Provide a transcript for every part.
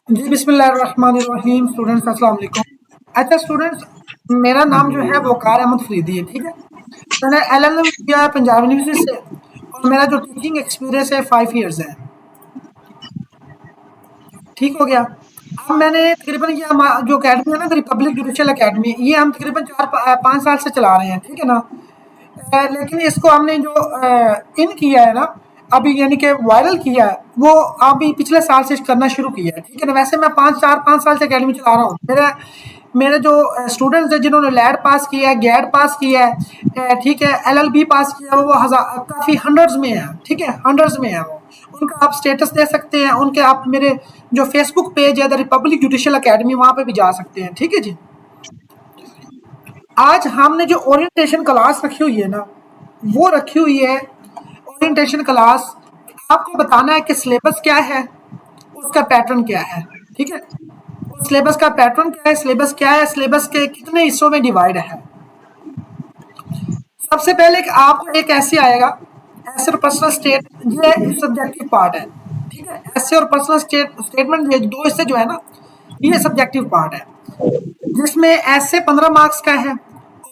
जी, बिस्मिल्लाहिर्रहमानिर्रहीम। स्टूडेंट्स अस्सलाम वालेकुम। अच्छा स्टूडेंट्स, मेरा नाम जो है वक़ार अहमद फ़रीदी है, ठीक है? मैंने एलएलएम किया है पंजाब यूनिवर्सिटी से और मेरा जो टीचिंग एक्सपीरियंस है 5 इयर्स है, ठीक हो गया? अब मैंने तकरीबन ये जो अकेडमी है ना, द रिपब्लिक जुडिशियल अकेडमी, ये हम तकरीबन 5 साल से चला रहे हैं, ठीक है ना? लेकिन इसको हमने जो इन किया है ना, अभी यानी कि वायरल किया है, वो अभी पिछले साल से करना शुरू किया है, ठीक है ना? वैसे मैं 5 साल से अकेडमी चला रहा हूँ। मेरे जो स्टूडेंट्स हैं जिन्होंने लैड पास किया है, गैड पास किया है, ठीक है, एलएलबी पास किया है, वो काफ़ी हंड्रेड्स में है, ठीक है, हंड्रेड्स में है वो। उनका आप स्टेटस दे सकते हैं, उनके आप मेरे जो फेसबुक पेज है द रिपब्लिक जुडिशियल अकेडमी, वहाँ पे भी जा सकते हैं, ठीक है जी। आज हमने जो ओरिएंटेशन क्लास रखी हुई है ना, वो रखी हुई है ओरिएंटेशन क्लास। आपको बताना है कि सिलेबस क्या है, उसका पैटर्न क्या है, ठीक है? सिलेबस का पैटर्न क्या है, सिलेबस क्या है, सिलेबस के कितने हिस्सों में डिवाइड है। सबसे पहले आपको एक ऐसे आएगा, ऐसे और पर्सनल स्टेट, ये सब्जेक्टिव पार्ट है, ठीक है? ऐसे और पर्सनल स्टेटमेंट, ये दो हिस्से जो है ना, ये सब्जेक्टिव पार्ट है, जिसमें ऐसे 15 मार्क्स का है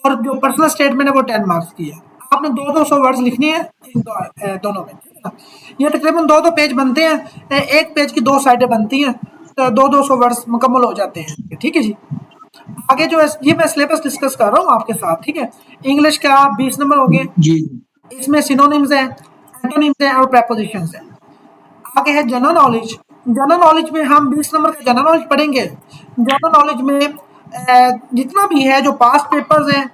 और जो पर्सनल स्टेटमेंट है वो 10 मार्क्स की है। आपने 200 वर्ड्स लिखनी है दोनों में, ठीक है ना? ये तकरीबन 2 पेज बनते हैं, एक पेज की 2 साइडें बनती हैं, तो 200 वर्ड्स मुकम्मल हो जाते हैं, ठीक है जी। आगे जो है ये मैं सिलेबस डिस्कस कर रहा हूँ आपके साथ, ठीक है? इंग्लिश का 20 नंबर हो गए, जी इसमें सिनोनिम्स हैं, एंटोनिम्स हैं और प्रेपोजिशंस हैं। आगे है जनरल नॉलेज। जनरल नॉलेज में हम 20 नंबर का जनरल नॉलेज पढ़ेंगे। जनरल नॉलेज में जितना भी है, जो पास्ट पेपर्स हैं,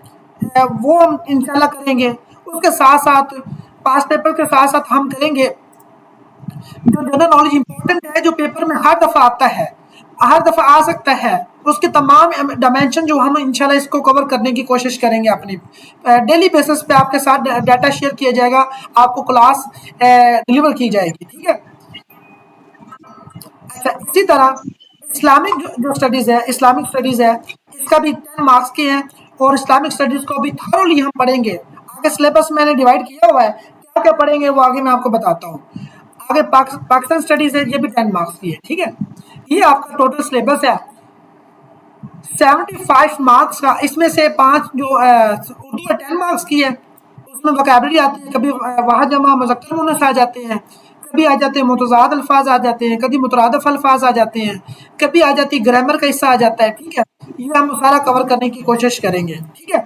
वो हम इंशाल्लाह करेंगे। उसके साथ साथ पास्ट पेपर के साथ साथ हम करेंगे जो जनरल नॉलेज इंपॉर्टेंट है, जो पेपर में हर दफ़ा आता है, हर दफ़ा आ सकता है, उसके तमाम डायमेंशन जो हम इंशाल्लाह इसको कवर करने की कोशिश करेंगे। अपनी डेली बेसिस पे आपके साथ डाटा शेयर किया जाएगा, आपको क्लास डिलीवर की जाएगी, ठीक है? अच्छा, इसी तरह इस्लामिक जो स्टडीज़ है, इस्लामिक स्टडीज़ है, इसका भी 10 मार्क्स के हैं और इस्लामिक स्टडीज़ को भी थॉरोली हम पढ़ेंगे। आगे सिलेबस मैंने डिवाइड किया हुआ है, क्या-क्या पढ़ेंगे वो आगे मैं आपको बताता हूँ। आगे पाकिस्तान स्टडीज़ है, ये भी 10 मार्क्स की है, ठीक है? ये आपका टोटल सिलेबस है 75 मार्क्स का। इसमें से 5 जो उर्दू है 10 मार्क्स की है, उसमें वोकैबुलरी आती है, कभी वाहिद जमा मुज़क्कर मुअन्नस आ जाते हैं, कभी आ जाते हैं मुतज़ाद अल्फाज आ जाते हैं, कभी मुतरादिफ अल्फाज आ जाते हैं, कभी आ जाती है ग्रामर का हिस्सा आ जाता है, ठीक है? ये हम सारा कवर करने की कोशिश करेंगे, ठीक है?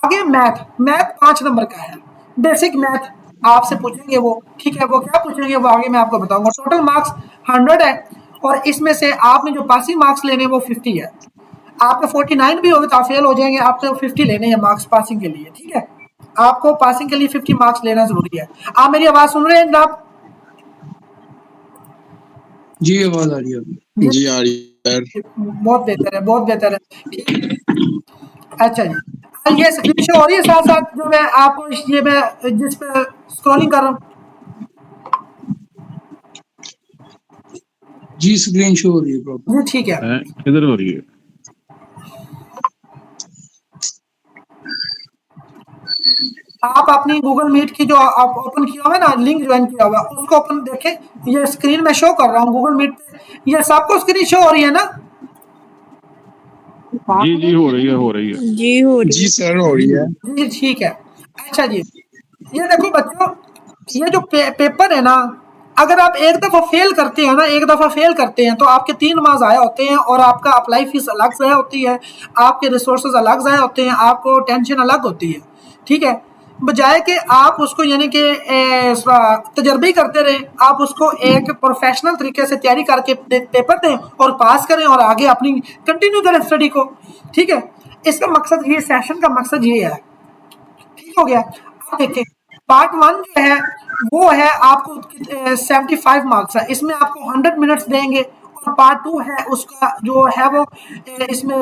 आगे मैथ, मैथ 5 नंबर का है, बेसिक मैथ आपसे पूछेंगे वो, ठीक है? वो क्या पूछेंगे वो आगे मैं आपको बताऊंगा। टोटल मार्क्स 100 है और इसमें से आपने जो पासिंग मार्क्स लेने हैं वो 50 है। आपके 49 भी होंगे तो आप फेल हो जाएंगे, आपको 50 लेने हैं मार्क्स पासिंग के लिए, ठीक है? आपको पासिंग के लिए 50 मार्क्स लेना जरूरी है। आप मेरी आवाज सुन रहे हैं जनाब? जी आवाज आ रही है। जी, जी आ रही है सर। बहुत बेहतर है, बहुत बेहतर है, ठीक है? अच्छा जी, ये स्क्रीन शो हो रही है साथ साथ जो मैं आपको ये मैं जिस पे स्क्रॉलिंग कर रहा हूँ? जी स्क्रीन शो हो रही है प्रॉपर। जी ठीक है। किधर हो रही है? आप अपनी गूगल मीट की जो आप ओपन किया हुआ है ना, लिंक ज्वाइन किया हुआ, उसको ओपन देखें। ये स्क्रीन में शो कर रहा हूँ गूगल मीट पे, ये सबको स्क्रीन शो हो रही है ना? जी जी हो रही है, हो रही है। जी हो रही जी है। सर हो रही है। जी ठीक है। अच्छा जी, ये देखो बच्चों, ये जो पेपर है ना, अगर आप एक दफ़ा फेल करते हैं ना, एक दफ़ा फेल करते हैं तो आपके 3 माह ज़ाया होते हैं और आपका अप्लाई फीस अलग ज़ाया होती है, आपके रिसोर्सेज अलग ज़ाया होते हैं, आपको टेंशन अलग होती है, ठीक है? बजाय कि आप उसको यानी कि तजर्बे ही करते रहें, आप उसको एक प्रोफेशनल तरीके से तैयारी करके पेपर दें और पास करें और आगे अपनी कंटिन्यू करें स्टडी को, ठीक है? इसका मकसद ये, सेशन का मकसद ये है, ठीक हो गया? अब देखिए, पार्ट 1 जो है वो है आपको 75 मार्क्स है, इसमें आपको 100 मिनट्स देंगे। और पार्ट 2 है, उसका जो है वो इसमें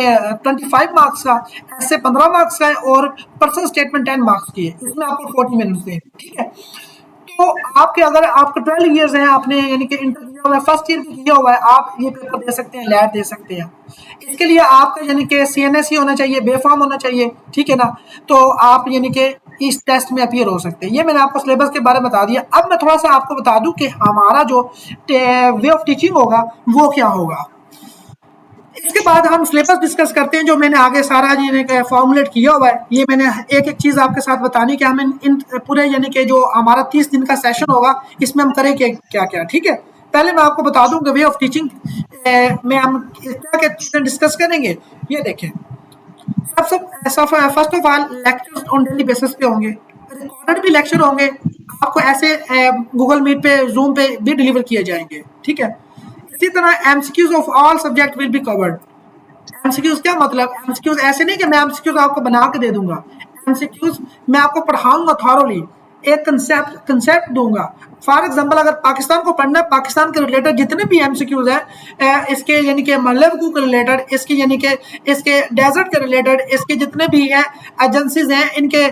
25 मार्क्स का, ऐसे 15 मार्क्स का है और पर्सनल स्टेटमेंट 10 मार्क्स की है, इसमें आपको 40 मिनट्स देंगे, ठीक है? तो आपके अगर आपके 12 इयर्स हैं, आपने यानी कि इंटर किया हुआ है, फर्स्ट ईयर भी किया हुआ है, आप ये पेपर दे सकते हैं, लैब दे सकते हैं। इसके लिए आपका यानी कि सीएनएस ही होना चाहिए, बेफाम होना चाहिए, ठीक है ना? तो आप यानी कि इस टेस्ट में अपीयर हो सकते हैं। ये मैंने आपको सिलेबस के बारे में बता दिया। अब मैं थोड़ा सा आपको बता दूं कि हमारा जो वे ऑफ टीचिंग होगा वो क्या होगा। इसके बाद हम सिलेबस डिस्कस करते हैं, जो मैंने आगे सारा यानी कि फॉर्मुलेट किया हुआ है। ये मैंने एक एक चीज़ आपके साथ बतानी कि हम इन पूरे यानी कि जो हमारा 30 दिन का सेशन होगा इसमें हम करें क्या क्या। ठीक है, पहले मैं आपको बता दूं कि वे ऑफ टीचिंग में हम क्या क्या चीज़ें डिस्कस करेंगे। ये देखें, first of all lectures on daily basis पे होंगे, रिकॉर्डेड भी लेक्चर होंगे, आपको ऐसे गूगल मीट पे, जूम पे भी डिलीवर किए जाएंगे। ठीक है, इसी तरह MCQs of all subject will be covered. MCQs क्या मतलब, एमसीक्यूज ऐसे नहीं कि मैं एमसीक्यूज आपको बना के दे दूंगा। एमसीक्यूज मैं आपको पढ़ाऊंगा थॉरोली, एक कंसेप्ट दूंगा। फॉर एग्जांपल अगर पाकिस्तान को पढ़ना है, पाकिस्तान के रिलेटेड जितने भी एमसीक्यूज हैं, इसके यानी कि मल्लबकू के रिलेटेड, इसके यानी कि इसके डेजर्ट के रिलेटेड, इसके जितने भी हैं एजेंसीज हैं, इनके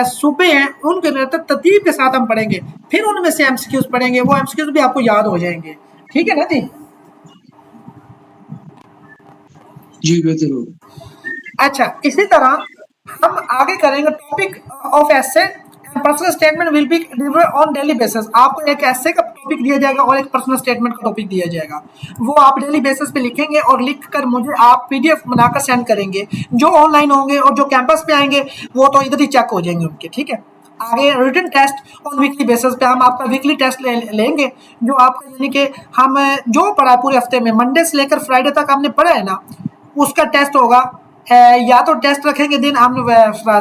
सूबे हैं, उनके रिलेटेड तरतीब के साथ हम पढ़ेंगे। फिर उनमें से एमसीक्यूज पढ़ेंगे, वो एमसीक्यूज भी आपको याद हो जाएंगे। ठीक है ना जी। जी बेहतर होगा। अच्छा, इसी तरह हम आगे करेंगे topic of essay. Personal statement will be deliver on daily basis. आपको एक एसे का टॉपिक दिया जाएगा और एक पर्सनल स्टेटमेंट का टॉपिक दिया जाएगा, वो आप डेली बेसिस पे लिखेंगे और लिख कर मुझे आप पीडीएफ बनाकर सेंड करेंगे। जो ऑनलाइन होंगे और जो कैंपस पे आएंगे वो तो इधर ही चेक हो जाएंगे उनके। ठीक है, आगे written test on weekly basis पे हम आपका वीकली टेस्ट लेंगे, जो आपका यानी कि हम जो पढ़ा पूरे हफ्ते में, मंडे से लेकर फ्राइडे तक हमने पढ़ा है ना, उसका टेस्ट होगा। या तो टेस्ट रखेंगे दिन हम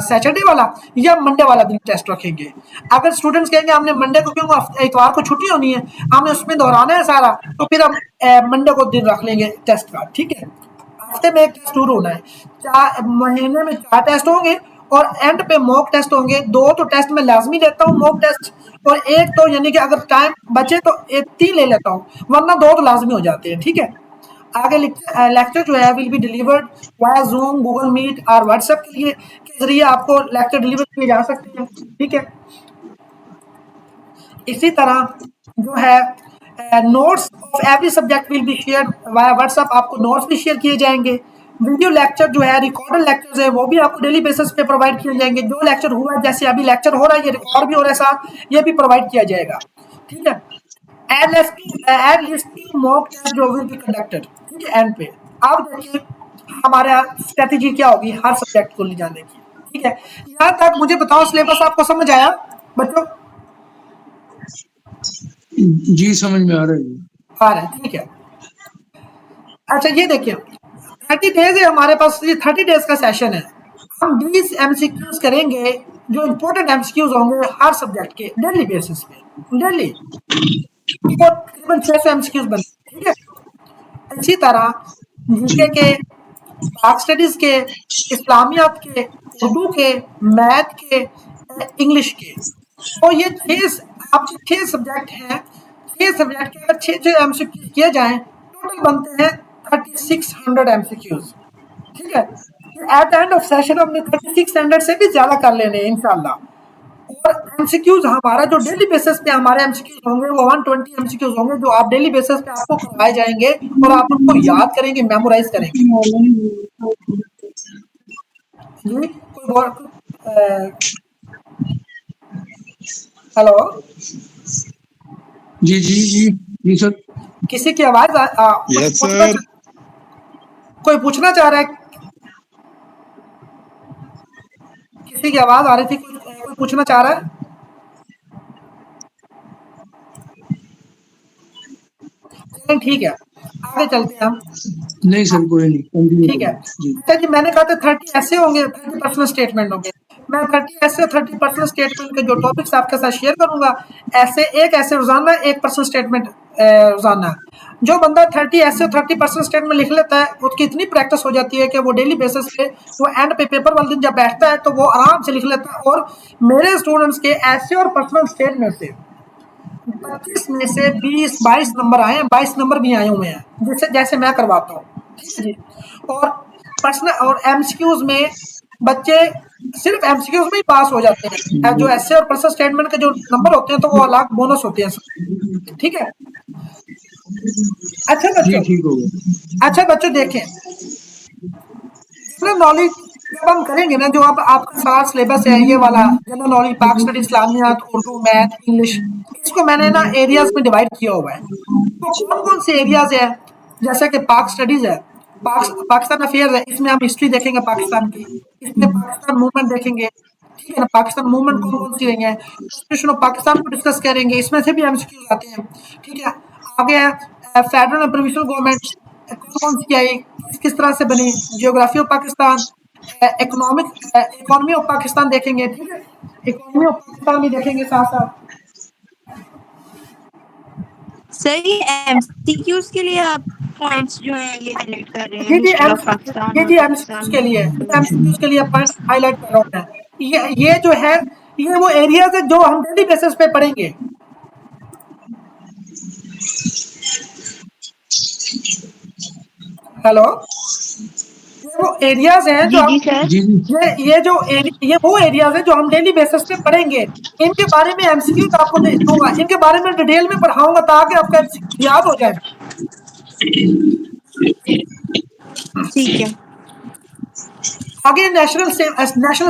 सैटरडे वाला या मंडे वाला दिन टेस्ट रखेंगे। अगर स्टूडेंट्स कहेंगे हमने मंडे को, क्योंकि इतवार को छुट्टी होनी है, हमने उसमें दोहराना है सारा, तो फिर हम मंडे को दिन रख लेंगे टेस्ट का। ठीक है, हफ्ते में एक टेस्ट जरूर होना है, महीने में 4 टेस्ट होंगे और एंड पे मॉक टेस्ट होंगे। 2 तो टेस्ट में लाजमी लेता हूँ मॉक टेस्ट, और एक तो यानी कि अगर टाइम बचे तो 3 ले लेता हूँ, वरना 2 तो लाजमी हो जाते हैं। ठीक है, आगे लेक्चर जो है will be delivered via Zoom, Google Meet और व्हाट्सएप के जरिए आपको लेक्चर डिलीवर किए जा सकते हैं। ठीक है, इसी तरह जो है notes of every subject will be share via WhatsApp. आपको नोट्स भी शेयर किए जाएंगे। वीडियो लेक्चर जो है, रिकॉर्डेड लेक्चर्स है, वो भी आपको डेली बेसिस पे प्रोवाइड किए जाएंगे। जो लेक्चर हुआ है, जैसे अभी लेक्चर हो रहा है, ये रिकॉर्ड भी हो रहा है साथ, ये भी प्रोवाइड किया जाएगा। ठीक है, एट लिस्ट मॉक टेस्ट जो विल बी कंडक्टेड। ठीक है, एंड पे आप देखिए हमारा स्ट्रेटेजी क्या होगी हर सब्जेक्ट को ले जाने की। ठीक है, यहाँ तक मुझे बताओ सिलेबस आपको समझ आया बच्चों? जी समझ में आ रहा है। आ रहा है, ठीक है। अच्छा ये देखिए, 30 डेज है हमारे पास, ये 30 डेज का सेशन है। हम 20 एमसीक्यूज करेंगे, जो इम्पोर्टेंट एमसीक्यूज होंगे हर सब्जेक्ट के डेली बेसिस पे, डेली तकरीबन 600 एमसीक्यूज बनते हैं। ठीक है, इसी तरह जीके के, पाक स्टडीज के, इस्लामियात के, उर्दू के, मैथ के, इंग्लिश के, तो ये 6 आपके 6 सब्जेक्ट हैं। 6 सब्जेक्ट के अगर 6 एमसीक्यूज किए जाएं, टोटल बनते हैं 3600 एमसीक्यूज। ठीक है, at the end of session हमने 3600 से भी ज्यादा कर लेने हैं इंशाल्लाह। और एमसीक्यूज हमारा जो डेली बेसिस पे हमारे एमसीक्यूज होंगे वो 120 एमसीक्यूज होंगे, जो आप डेली बेसिस पे आपको करवाए जाएंगे और आप उनको याद करेंगे, मेमोराइज करेंगे। जी कोई और हेलो, जी जी जी जी सर। किसी की आवाज यस सर। कोई पूछना चाह रहा है? किसी की आवाज आ रही थी, कोई पूछना चाह रहा है? चलें ठीक है, आगे चलते हैं हम। नहीं सर कोई नहीं, कंटिन्यू ठीक है, जी। अच्छा जी, मैंने कहा था 30 ऐसे होंगे, 30 पर्सनल स्टेटमेंट होंगे। मैं 30 ऐसे 30 पर्सनल स्टेटमेंट के जो टॉपिक्स आपके साथ शेयर करूंगा, ऐसे रोजाना एक पर्सनल स्टेटमेंट रोजाना। जो बंदा 30 ऐसे 30 पर्सनल स्टेटमेंट लिख लेता है, उसकी इतनी प्रैक्टिस हो जाती है कि वो डेली बेसिस पे, वो एंड पे पेपर वाले दिन जब बैठता है तो वो आराम से लिख लेता है। और मेरे स्टूडेंट्स के ऐसे और पर्सनल स्टेटमेंट से 25 में से 20-22 नंबर आए हैं, 22 नंबर भी आए हुए हैं, जैसे मैं करवाता हूँ। ठीक है जी, और पर्सनल और एमसीक्यूज में बच्चे सिर्फ एमसीक्यूज में ही पास हो जाते हैं। जो ऐसे और पर्सनल स्टेटमेंट के जो नंबर होते हैं तो वो अलग बोनस होते हैं। ठीक है, अच्छा जी बच्चों, ठीक हो गया। अच्छा बच्चों देखें, जनरल नॉलेज जब हम करेंगे ना, जो अब आपका सारा सिलेबस है ये वाला, जनरल नॉलेज, पाक स्टडी, इस्लामियात, उर्दू, मैथ, इंग्लिश, इसको मैंने ना एरियाज में डिवाइड किया हुआ है। तो कौन कौन से एरियाज है, जैसे कि पाक स्टडीज है, पाकिस्तान अफेयर्स है, इसमें हम हिस्ट्री देखेंगे पाकिस्तान की, इसमें पाकिस्तान मूवमेंट देखेंगे, ठीक है ना, पाकिस्तान मूवमेंट कौन कौन सी रही है, कॉन्स्टिट्यूशन ऑफ पाकिस्तान को डिस्कस करेंगे, इसमें से भी एमसीक्यूज आते हैं, ठीक है। आगे है फेडरल और प्रोविंशियल गवर्नमेंट कौन कौन सी आई, किस किस तरह से बनी, geography of Pakistan, economy of Pakistan देखेंगे, ठीक है, इकोनॉमी ऑफ पाकिस्तान भी देखेंगे साथ साथ। सर ये एमसीक्यूज के लिए आप पॉइंट्स जो है ये हाईलाइट कर रहे हैं ये जी हिस्ट्री ऑफ पाकिस्तान ये और जी पाकिस्तान एमसीक्यूज के लिए है, एमसीक्यूज के लिए पॉइंट हाईलाइट कर रहा हूँ मैं। ये जो है ये वो एरियाज है जो हम डेली बेसिस पे पढ़ेंगे। हेलो, ये वो एरियाज हैं जो जी सर जी जी ये वो एरियाज हैं जो हम डेली बेसिस पे पढ़ेंगे। इनके बारे में एमसीक्यूज आपको दूंगा, इनके बारे में डिटेल में पढ़ाऊंगा ताकि आपका एमसीक्यू याद हो जाए। ठीक है। आगे नेशनल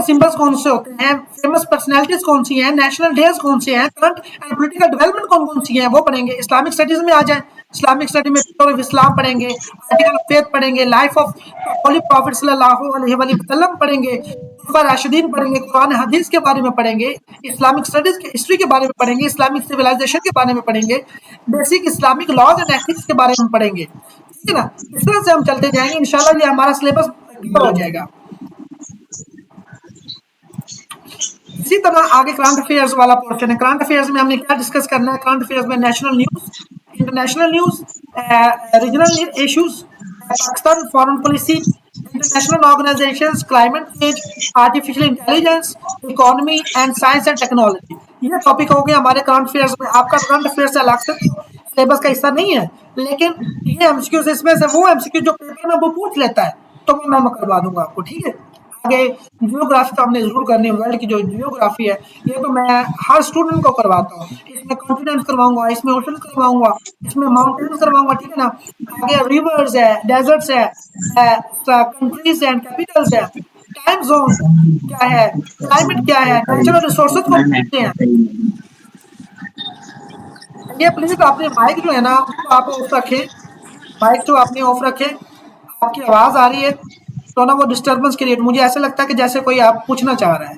सिंबल्स कौन से होते हैं, फेमस पर्सनैलिटीज कौन सी हैं, नेशनल डेज कौन से हैं, करंट एंड पॉलिटिकल डेवलपमेंट कौन कौन सी हैं वो पढ़ेंगे। इस्लामिक स्टडीज में आ जाए, इस्लामिक स्टडी में पिलर ऑफ इस्लाम पढ़ेंगे, आर्टिकल ऑफ फेथ पढ़ेंगे, लाइफ ऑफ होली प्रॉफिट सल्लल्लाहु अलैहि वसल्लम पढ़ेंगे, खुलफा राशिदीन पढ़ेंगे, कुरान हदीस के बारे में पढ़ेंगे, इस्लामिक स्टडीज की हिस्ट्री के बारे में पढ़ेंगे, इस्लामिक सिविलाइजेशन के बारे में पढ़ेंगे, basic Islamic laws and ethics के बारे में पढ़ेंगे, ठीक है ना। इस तरह से हम चलते जाएंगे, इंशाल्लाह ये हमारा सिलेबस क्लियर हो जाएगा। इसी तरह आगे करंट अफेयर्स वाला पोर्शन है। करंट अफेयर्स में हमने क्या डिस्कस करना है, करंट अफेयर्स में national news, international news, regional issues, Pakistan foreign policy, international organisations, climate change, artificial intelligence, economy and science and technology. ये टॉपिक हो गए हमारे करंट अफेयर्स में। आपका करंट अफेयर्स से अलग से सिलेबस का हिस्सा नहीं है, लेकिन ये एमसीक्यू इसमें से वो एमसीक्यू जो पेपर में वो पूछ लेता है तो वो मैं करवा दूंगा आपको, ठीक है। आगे जियोग्राफी तो हमने जरूर करनी है, वर्ल्ड की जो जियोग्राफी है ये तो मैं हर स्टूडेंट को करवाता हूँ। इसमें कॉन्टिनेंट्स करवाऊंगा, इसमें ओशन करवाऊंगा, इसमें माउंटेन्स करवाऊंगा, ठीक है ना। आगे रिवर्स है, डेजर्ट्स है, कंट्रीज एंड कैपिटल्स है, टाइम जोन क्या है, क्लाइमेट क्या है, नेचुरल रिसोर्सेज को पूछते हैं। ये प्लीज अपने माइक जो है ना उसको आप ऑफ रखें, माइक जो आपने ऑफ रखें। आपकी आवाज आ रही है तो ना वो डिस्टर्बेंस क्रिएट, मुझे ऐसा लगता है कि जैसे कोई आप पूछना चाह रहा है,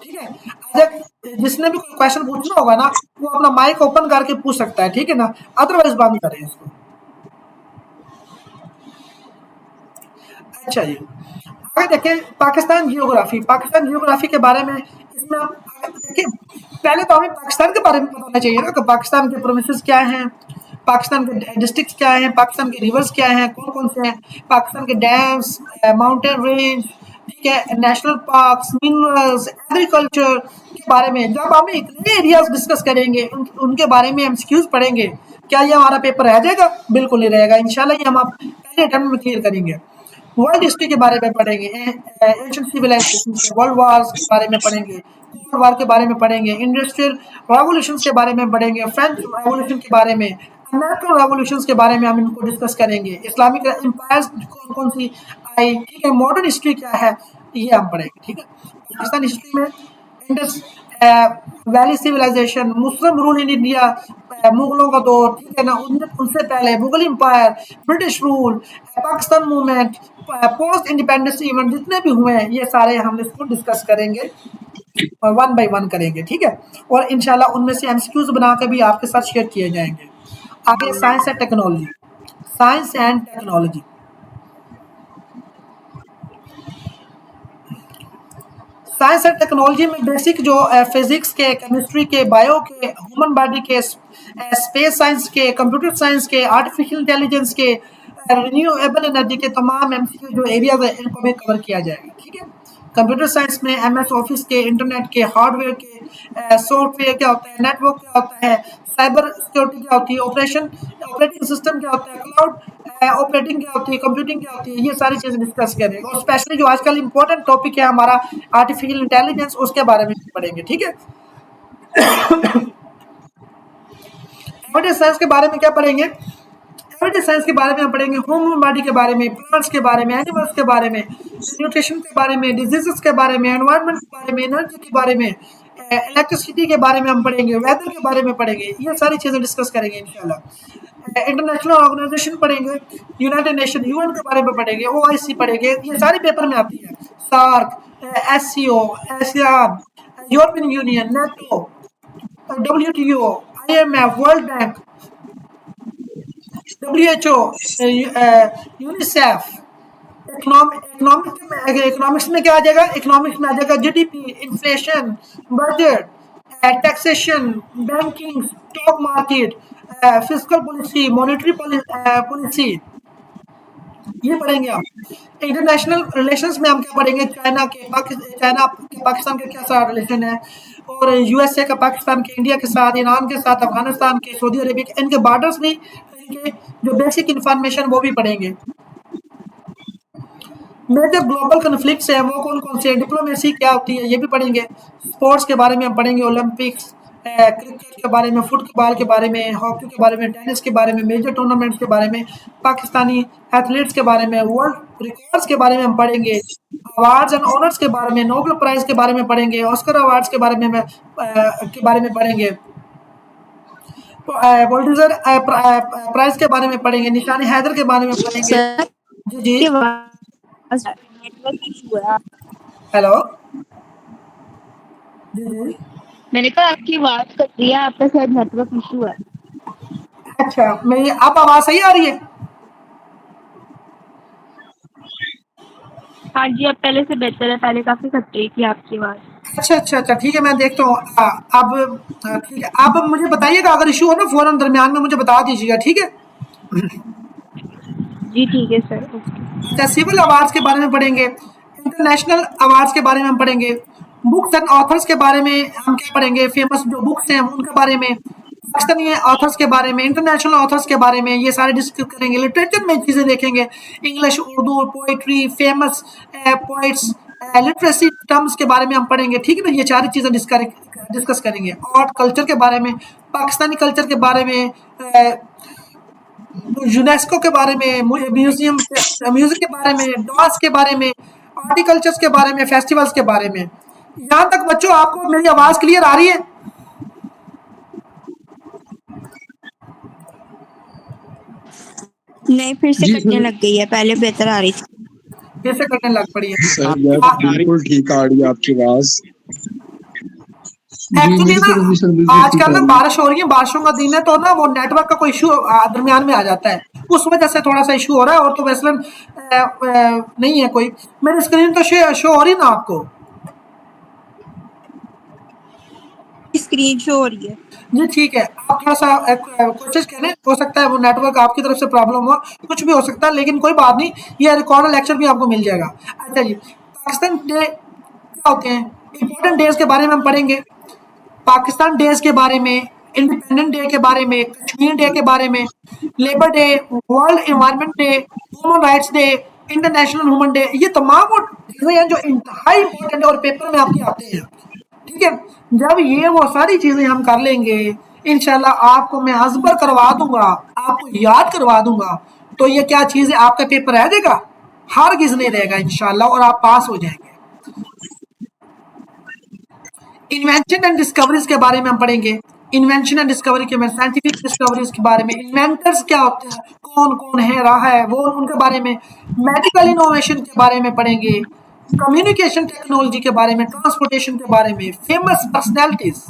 ठीक है। अगर जिसने भी कोई क्वेश्चन पूछना होगा ना वो अपना माइक ओपन करके पूछ सकता है, ठीक है ना, अदरवाइज बंद करें इसको। अच्छा जी, आगे देखें पाकिस्तान जियोग्राफी के बारे में। इसमें आप देखिए, पहले तो हमें पाकिस्तान के बारे में पता होना चाहिए ना कि पाकिस्तान के प्रोविंसेस क्या हैं, पाकिस्तान के डिस्ट्रिक्ट्स क्या हैं, पाकिस्तान के रिवर्स क्या हैं, कौन कौन से हैं, पाकिस्तान के डैम्स, माउंटेन रेंज, ठीक है, नेशनल पार्क्स, मिनरल्स, एग्रीकल्चर के बारे में। जब हम इतने एरियाज डिस्कस करेंगे उनके बारे में एमसीक्यूज पढ़ेंगे, क्या ये हमारा पेपर रह जाएगा? बिल्कुल नहीं रहेगा, इंशाल्लाह ये हम आप पहले अटेम्प्ट में क्लियर करेंगे। वर्ल्ड हिस्ट्री के बारे में पढ़ेंगे, एंशिएंट सिविलाइजेशन, वर्ल्ड वार्स के बारे में पढ़ेंगे, कोल्ड वार के बारे में पढ़ेंगे, इंडस्ट्रियल रेवोल्यूशन के बारे में पढ़ेंगे, फ्रेंच रेवोल्यूशन के बारे में, अमेरिकन रेवोल्यूशन के बारे में हम इनको डिस्कस करेंगे, इस्लामिक एम्पायर्स कौन कौन सी आई, ठीक है, मॉडर्न हिस्ट्री क्या है ये हम पढ़ेंगे, ठीक है। पाकिस्तान हिस्ट्री में Indus valley civilisation, Muslim rule in India, मुगलों का दौर, ठीक है ना, उनसे पहले Mughal empire, British rule, Pakistan movement, post independence event जितने भी हुए हैं ये सारे हम इसको डिस्कस करेंगे और वन बाय वन करेंगे, ठीक है। और इंशाल्लाह उनमें से एमसीक्यूज बना के भी आपके साथ शेयर किए जाएंगे। आगे science and technology, science and technology. Science and technology में बेसिक जो फिजिक्स के, केमिस्ट्री के, बायो के, ह्यूमन बॉडी के, स्पेस साइंस के, कंप्यूटर साइंस के, आर्टिफिशियल इंटेलिजेंस के, रिन्यूएबल एनर्जी के तमाम एमसीक्यू जो एरियाज है इनको भी कवर किया जाएगा, ठीक है। कंप्यूटर साइंस में एमएस ऑफिस के, इंटरनेट के, हार्डवेयर के, सॉफ्टवेयर क्या होता है, नेटवर्क क्या होता है, साइबर सिक्योरिटी क्या होती है, ऑपरेटिंग सिस्टम क्या होता है, क्लाउड ऑपरेटिंग क्या होती है, कंप्यूटिंग क्या होती है, ये सारी चीजें डिस्कस करेंगे। और स्पेशली जो आजकल इंपॉर्टेंट टॉपिक है हमारा आर्टिफिशियल इंटेलिजेंस, उसके बारे में पढ़ेंगे, ठीक है। एवरेज साइंस के बारे में क्या पढ़ेंगे, एवरेज साइंस के बारे में हम पढ़ेंगे ह्यूमन बॉडी के बारे में, प्लांट्स के बारे में, एनिमल्स के बारे में, न्यूट्रिशन के बारे में, डिजीजेस के बारे में, एनवायरनमेंट के बारे में, एनर्जी के बारे में, इलेक्ट्रिसिटी के बारे में हम पढ़ेंगे, वेदर के बारे में पढ़ेंगे, ये सारी चीज़ें डिस्कस करेंगे इंशाल्लाह। इंटरनेशनल ऑर्गेनाइजेशन पढ़ेंगे, यूनाइटेड नेशन यूएन के बारे में पढ़ेंगे, ओआईसी पढ़ेंगे, ये सारी पेपर में आती है। SAARC, SCO, ASEAN, European Union, NATO, WTO, IMF, World Bank, WHO, UNICEF. Economics में क्या आ जाएगा? इकोनॉमिक्स में आ जाएगा GDP, inflation, budget, taxation, banking, stock market, fiscal policy, monetary policy, ये पढ़ेंगे आप। इंटरनेशनल रिलेशंस में हम क्या पढ़ेंगे? चाइना के पाकिस्तान के क्या सारा रिलेशन है, और यूएसए का पाकिस्तान के, इंडिया के साथ, ईरान के साथ, अफगानिस्तान के, सऊदी अरेबिया के, इनके बॉर्डर्स भी, इनके जो बेसिक इंफॉर्मेशन वो भी पढ़ेंगे। मेजर ग्लोबल कन्फ्लिक्ट्स हैं वो कौन कौन से हैं, डिप्लोमेसी क्या होती है ये भी पढ़ेंगे। स्पोर्ट्स के बारे में हम पढ़ेंगे, ओलंपिक्स, क्रिकेट के बारे में, फुटबॉल के बारे में, हॉकी के बारे में, टेनिस के बारे में, मेजर टूर्नामेंट्स के बारे में, पाकिस्तानी एथलीट्स के बारे में, वर्ल्ड रिकॉर्ड्स के बारे में हम पढ़ेंगे, अवार्ड्स एंड ऑनर्स के बारे में, नोबेल प्राइज के बारे में पढ़ेंगे, ऑस्कर अवार्ड्स के बारे में पढ़ेंगे, पुलित्जर प्राइज के बारे में पढ़ेंगे, निशान हैदर के बारे में पढ़ेंगे। सर जी जी, की आवाज नेटवर्क इशू है। हेलो, जी जी, मैंने कहा आपकी आवाज कट रही है, आपका शायद नेटवर्क इशू है। अच्छा, मेरी अब आवाज सही आ रही है? हाँ जी, अब पहले से बेहतर है, पहले काफी कट रही थी आपकी आवाज। अच्छा, ठीक है, मैं देखता हूँ। अब ठीक है, आप मुझे बताइएगा अगर इशू हो ना, फौरन दरमियान में मुझे बता दीजिएगा, ठीक है? जी ठीक है सर, ओके। अच्छा, सिविल अवार्ड्स के बारे में पढ़ेंगे, इंटरनेशनल अवार्ड्स के बारे में हम पढ़ेंगे, बुक्स एंड ऑथर्स के बारे में हम क्या पढ़ेंगे, फेमस जो बुक्स हैं उनके बारे में, पाकिस्तानी ऑथर्स के बारे में, इंटरनेशनल ऑथर्स के बारे में, ये सारे डिस्कस करेंगे। लिटरेचर में चीज़ें देखेंगे, English, Urdu, poetry, famous poets, literacy terms के बारे में हम पढ़ेंगे, ठीक है ना? ये सारी चीज़ें डिस्कस करेंगे। आर्ट कल्चर के बारे में, पाकिस्तानी कल्चर के बारे में, यूनेस्को के बारे में, म्यूजिक के बारे में, डांस के बारे में, हॉर्टिकल्चर्स के बारे में, फेस्टिवल्स के बारे में। यहाँ तक बच्चों आपको मेरी आवाज क्लियर आ रही है? नहीं, फिर से जी कटने सर। लग गई है, पहले बेहतर आ रही थी। फिर से कटने लग पड़ी है। सर बिल्कुल ठीक आ रही है आपकी आवाज। जी एक्चुअली मेरी तरफ भी सर ना बिल्कुल ठीक आजकल आ ना रही है। बारिश हो रही है, बारिशों का दिन है, तो ना वो नेटवर्क का कोई इशू दरमियान में आ जाता है, उस वजह से थोड़ा सा इशू हो रहा है। और तो वैसे नहीं है कोई, मेरी स्क्रीन तो शो हो रही ना आपको? स्क्रीन शो हो रही है। जी ठीक है, आप थोड़ा सा कोशिश करें, हो सकता है वो नेटवर्क आपकी तरफ से प्रॉब्लम हो, कुछ भी हो सकता है, लेकिन कोई बात नहीं, ये रिकॉर्ड लेक्चर भी आपको मिल जाएगा। अच्छा जी, पाकिस्तान डे क्या होते हैं, इंपॉर्टेंट डेज के बारे में हम पढ़ेंगे, पाकिस्तान डेज के बारे में, इंडिपेंडेंट डे के बारे में, कश्मीर डे के बारे में, labour day, world environment day, human rights day, international human day, ये तमाम वो चीज़ें हैं जो इंतहाई इंपॉर्टेंट और पेपर में आपके आते हैं, ठीक है? जब ये वो सारी चीज़ें हम कर लेंगे, इंशाल्लाह आपको मैं अजबर करवा दूंगा, आपको याद करवा दूंगा, तो ये क्या चीज़ है, आपका पेपर रह जाएगा, हरगिज़ नहीं रहेगा इंशाल्लाह, और आप पास हो जाएंगे। इन्वेंशन एंड डिस्कवरीज के बारे में हम पढ़ेंगे, इन्वेंशन एंड डिस्कवरी के में, साइंटिफिक डिस्कवरीज के बारे में, इन्वेंटर्स क्या होते हैं, कौन कौन है रहा है वो, उनके बारे में, मेडिकल इनोवेशन के बारे में पढ़ेंगे, कम्युनिकेशन टेक्नोलॉजी के बारे में, ट्रांसपोर्टेशन के बारे में, फेमस पर्सनैलिटीज,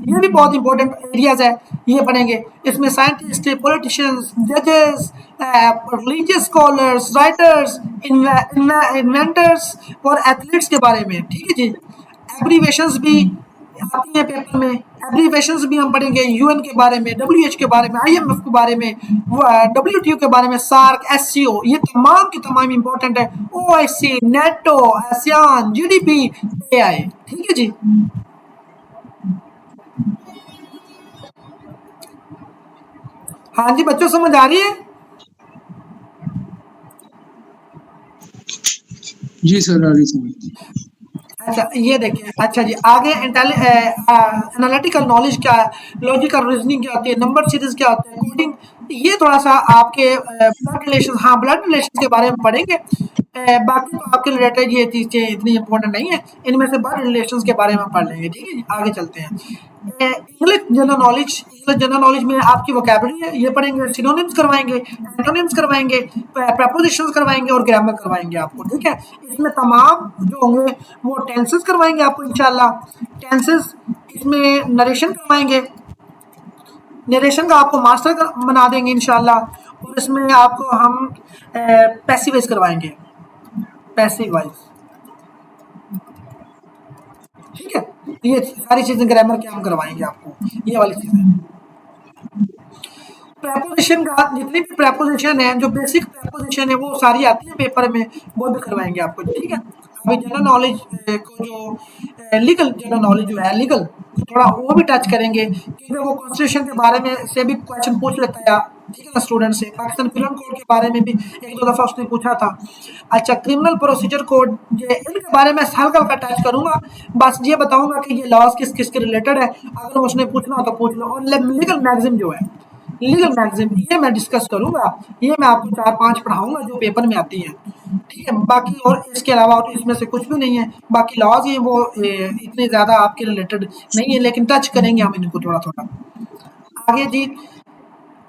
ये भी बहुत इंपॉर्टेंट एरियाज है, ये पढ़ेंगे। इसमें साइंटिस्ट, पॉलिटिशियंस, जजेस, रिलीजियस स्कॉलर्स, राइटर्स, इन्वेंटर्स और एथलीट्स के बारे में, ठीक है जी। एब्रीवेशंस भी आती है पेपर में, एब्रीवेशंस भी हम पढ़ेंगे, यूएन के बारे में, डब्ल्यूएच के बारे में, आईएमएफ के बारे में, डब्ल्यूटीओ के बारे में, सार्क, एससीओ, ये तमाम की तमाम इंपॉर्टेंट है, OIC, NATO, ASEAN, GDP, AI, ठीक है जी। हाँ जी बच्चों, समझ आ रही है? जी सर आ रही समझ। अच्छा ये देखिए, अच्छा जी आगे एनालिटिकल नॉलेज क्या है, लॉजिकल रीजनिंग क्या होती है, नंबर सीरीज क्या होता है, कोडिंग, ये थोड़ा सा आपके ब्लड रिलेशन, हाँ ब्लड रिलेशन के बारे में पढ़ेंगे। बाकी तो आपके रिलेटेड ये चीज़ें इतनी इंपॉर्टेंट नहीं है, इनमें से ब्लड रिलेशन के बारे में पढ़ लेंगे। ठीक है जी, आगे चलते हैं। English general knowledge, English general knowledge में आपकी वोकैबुलरी है, ये पढ़ेंगे, सिनोनिम्स करवाएंगे, एंटोनिम्स करवाएंगे, प्रपोजिशंस करवाएंगे और ग्रामर करवाएंगे आपको। ठीक है, इसमें तमाम जो होंगे वो टेंसेस करवाएंगे आपको इंशाल्लाह, टेंसेस, इसमें नरेशन करवाएंगे, नरेशन का आपको मास्टर बना देंगे इंशाल्लाह, और इसमें आपको हम पैसिव वाइज करवाएंगे, पैसिव वाइज। ठीक है, ये सारी चीजें ग्रामर के हम करवाएंगे आपको, ये वाली चीजें। प्रेपोजिशन का, जितनी भी प्रेपोजिशन है, जो बेसिक प्रेपोजिशन है वो सारी आती है पेपर में, वो भी करवाएंगे आपको। ठीक है, अभी जनरल नॉलेज को जो लीगल जनरल नॉलेज जो है लीगल, थोड़ा वो भी टच करेंगे, क्योंकि वो कॉन्स्टिट्यूशन के बारे में से भी क्वेश्चन पूछ लेता है, ठीक है ना, स्टूडेंट से। पाकिस्तान पिनल कोड के बारे में भी एक दो दफ़ा उसने पूछा था। अच्छा, क्रिमिनल प्रोसीजर कोड, ये इनके बारे में हल्का हल्का टच करूंगा, बस ये बताऊंगा कि ये लॉज किस किस के रिलेटेड है, अगर उसने पूछना हो तो पूछ लो। और लीगल मैगजिम जो है, लीगल मैगजिम, ये मैं डिस्कस करूंगा, ये मैं आपको 4-5 पढ़ाऊंगा जो पेपर में आती है। ठीक है, बाकी और इसके अलावा और इसमें से कुछ भी नहीं है। बाकी लॉज हैं वो इतने ज़्यादा आपके रिलेटेड नहीं है, लेकिन टच करेंगे हम इनको थोड़ा थोड़ा। आगे जी,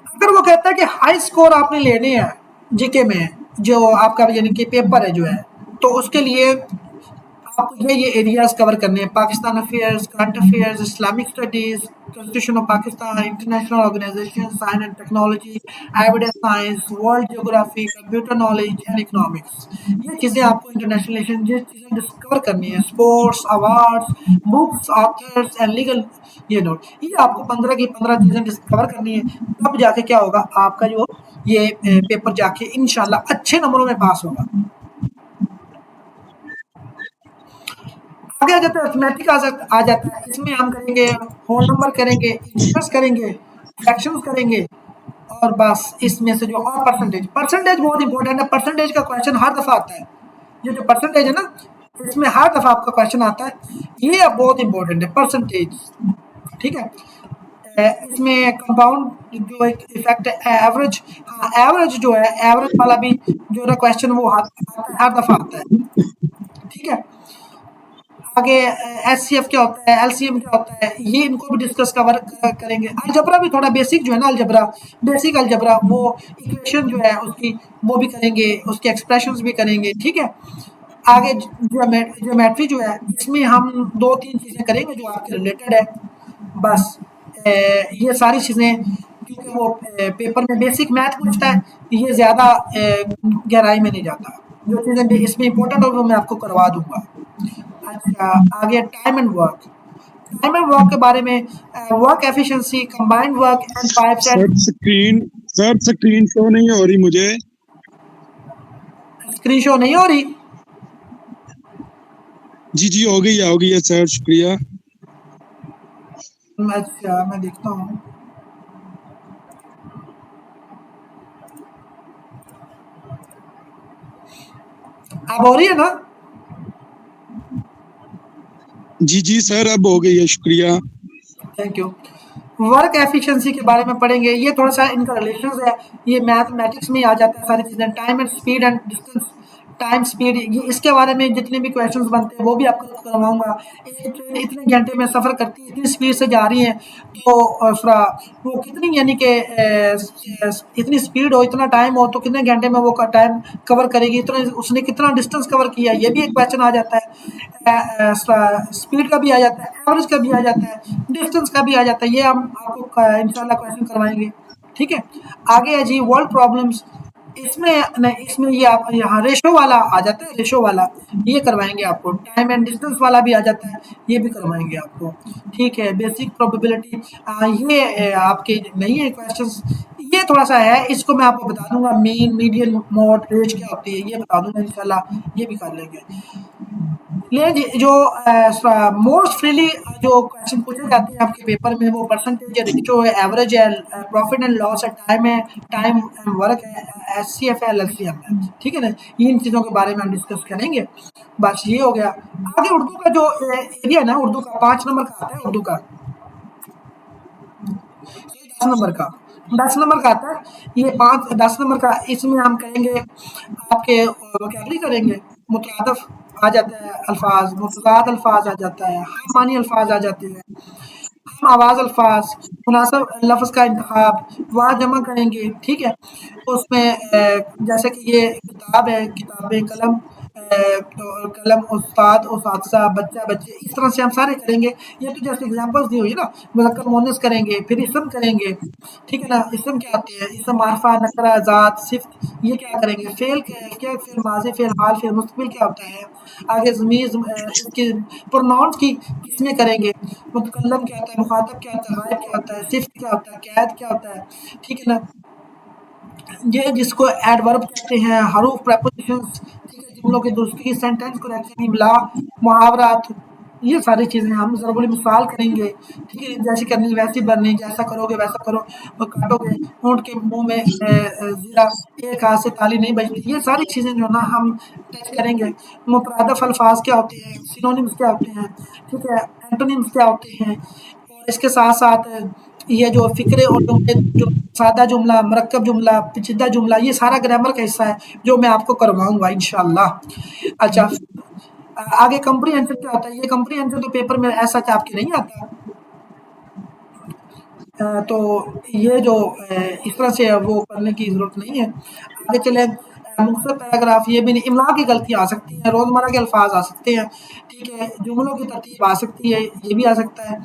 अगर वो कहता है कि हाई स्कोर आपने लेने हैं जीके में, जो आपका यानी कि पेपर है जो है, तो उसके लिए आपको ये एरियाज कवर करने हैं: Pakistan affairs, current affairs, Islamic studies, constitution of Pakistan, international organisation, science and technology, evidence science, world geography, computer knowledge and economics. ये चीज़ें आपको इंटरनेशनल रिलेशन, ये चीज़ें डिस्कवर करनी है। Sports, awards, books, authors and legal, ये नोट, ये आपको 15 की 15 चीज़ें डिस्कवर करनी है। तब जाके क्या होगा, आपका जो ये पेपर जाके इंशाल्लाह अच्छे नंबरों में पास होगा। आगे आ जाता है अर्थमेटिक, आ जाता है। इसमें हम करेंगे होल नंबर, करेंगे इंटीजर्स, करेंगे फ्रैक्शंस, करेंगे, और बस इसमें से जो, और परसेंटेज, परसेंटेज बहुत इंपॉर्टेंट है। परसेंटेज का क्वेश्चन हर दफ़ा आता है, ये जो परसेंटेज है ना, इसमें हर दफ़ा आपका क्वेश्चन आता है, ये बहुत इंपॉर्टेंट है परसेंटेज। ठीक है, इसमें कंपाउंड जो एक इफेक्ट है, एवरेज, हाँ एवरेज जो है, एवरेज वाला भी जो है क्वेश्चन वो हर दफ़ा आता है। ठीक है, आगे एचसीएफ क्या होता है, एलसीएम क्या होता है, ये इनको भी डिस्कस कवर करेंगे। अलजबरा भी थोड़ा बेसिक जो है ना, अलजबरा, बेसिक अलजबरा, वो इक्वेशन जो है उसकी वो भी करेंगे, उसके एक्सप्रेशंस भी करेंगे। ठीक है, आगे ज्योमेट्री जो है, इसमें हम 2-3 चीज़ें करेंगे जो आपके रिलेटेड है। बस ये सारी चीज़ें, क्योंकि वो पेपर में बेसिक मैथ पूछता है, ये ज़्यादा गहराई में नहीं जाता। जो चीज़ें इसमें इंपॉर्टेंट होगी वो मैं आपको करवा दूंगा। अच्छा, आगे time and work, time and work के बारे में, work efficiency, combined work and pipes and. Sir screen show नहीं हो रही मुझे। स्क्रीन शो नहीं हो रही? जी हो गई है सर, शुक्रिया। अच्छा, मैं देखता हूँ। अब हो रही है ना? जी सर, अब हो गई है, शुक्रिया। Thank you. वर्क एफिशिएंसी के बारे में पढ़ेंगे, ये थोड़ा सा इनका रिलेशन है, ये मैथमेटिक्स में आ जाता है सारी चीज़ें। Time and speed and distance, time speed, ये इसके बारे में जितने भी क्वेश्चंस बनते हैं वो भी आपको करवाऊंगा। एक ट्रेन इतने घंटे में सफ़र करती है, इतनी स्पीड से जा रही है, तो वो कितनी, यानी कि इतनी स्पीड हो, इतना टाइम हो, तो कितने घंटे में वो टाइम कवर करेगी, इतना उसने कितना डिस्टेंस कवर किया, ये भी एक क्वेश्चन आ जाता है। स्पीड का भी आ जाता है, एवरेज का भी आ जाता है, डिस्टेंस का भी आ जाता है, ये हम आपको इंशाल्लाह क्वेश्चन करवाएंगे। ठीक है, आगे है जी वर्ल्ड प्रॉब्लम्स, इसमें नहीं, इसमें ये आप यहाँ रेशो वाला आ जाता है, रेशो वाला ये करवाएंगे आपको। टाइम एंड डिस्टेंस वाला भी आ जाता है, ये भी करवाएंगे आपको। ठीक है, बेसिक प्रोबेबिलिटी, ये आपके नहीं है क्वेश्चंस, ये थोड़ा सा है, इसको मैं आपको बता दूंगा। मीन, मीडियन, मोड, रेंज क्या होती है ये बता दूंगा इंशाल्लाह, ये भी कर लेंगे। लेकिन जो मोस्ट फ्रीली जो क्वेश्चन पूछे जाते हैं आपके पेपर में, वो परसेंटेज है, रेशियो है, एवरेज है, प्रॉफिट एंड लॉस है, टाइम एंड वर्क है, एचसीएफ है, एलसीएम है। ठीक है ना, इन चीज़ों के बारे में हम डिस्कस करेंगे। बस ये हो गया। आगे उर्दू का जो एरिया है ना, उर्दू का 5 नंबर का आता है, उर्दू का नंबर का, 10 नंबर का आता है ये 5 10 नंबर का। इसमें हम करेंगे आपके वोकैबुलरी करेंगे, मुतरादफ आ जाता है अल्फाज, मुतज़ाद अल्फाज आ जाता है, हम मानी अल्फाज आ जाते हैं, हम आवाज़ अल्फाज, मुनासिब लफ्ज़ का इंतखाब, वहाँ जमा करेंगे, ठीक है। तो उसमें जैसे कि ये किताब है, किताबें, कलम, तो कलम, उस्ताद, उसातिज़ा, बच्चा, बच्चे, इस तरह से हम सारे करेंगे। ये तो जैसे एग्ज़ाम्पल्स दी हुई है ना, मुज़क्कर मुअन्नस करेंगे, फिर इसम करेंगे, ठीक है ना। इसम क्या आते हैं? इसम, मारिफ़ा, नकरा, ज़ात, सिफ़्त, ये क्या करेंगे? फ़ेल क्या, फ़िल माज़ी, फ़िल हाल, फ़िल मुस्तक़बिल क्या होता है? आगे ज़मीर, इसके प्रोनाउंस की किस्में करेंगे, मुतकल्लम क्या होता है, मुखातब क्या होता है, गायब क्या होता है, सिफ़्त क्या होता है, कैद क्या होता है, ठीक है ना। ये जिसको एडवर्ब कहते हैं, हरूफ, प्रेपोजिशंस, ठीक है, जुमलों की दुरुस्ती, सेंटेंस करेक्शन, इमला, मुहावरात, ये सारी चीज़ें हम ज़रूरी मिसाल करेंगे, ठीक है। जैसी करनी वैसी बननी, जैसा करोगे वैसा करो, वो काटोगे ऊँट के मुँह में ज़ीरा, एक हाथ से ताली नहीं बजती, ये सारी चीज़ें जो है ना हम टच करेंगे। मुतरादफ अल्फाज क्या होते हैं, सिनोनिम्स क्या होते हैं, ठीक है, एंटोनिम्स क्या होते हैं, और इसके साथ-साथ ये जो फ़िक्रे और जुमले, जो सादा जुमला, मरक्कब जुमला, पेचीदा जुमला, ये सारा ग्रामर का हिस्सा है जो मैं आपको करवाऊँगा इंशाअल्लाह। अच्छा, आगे कम्प्रीहेंशन क्या होता है? ये कम्प्रीहेंशन तो पेपर में ऐसा सच आपके नहीं आता। तो ये जो इस तरह से वो करने की ज़रूरत नहीं है। आगे चलें, मुख्तसर पैराग्राफ, ये भी नहीं, इमला की गलतियाँ आ सकती हैं, रोज़मर्रा के अल्फाज आ सकते हैं, ठीक है, जुमलों की तरतीब आ सकती है, ये भी आ सकता है।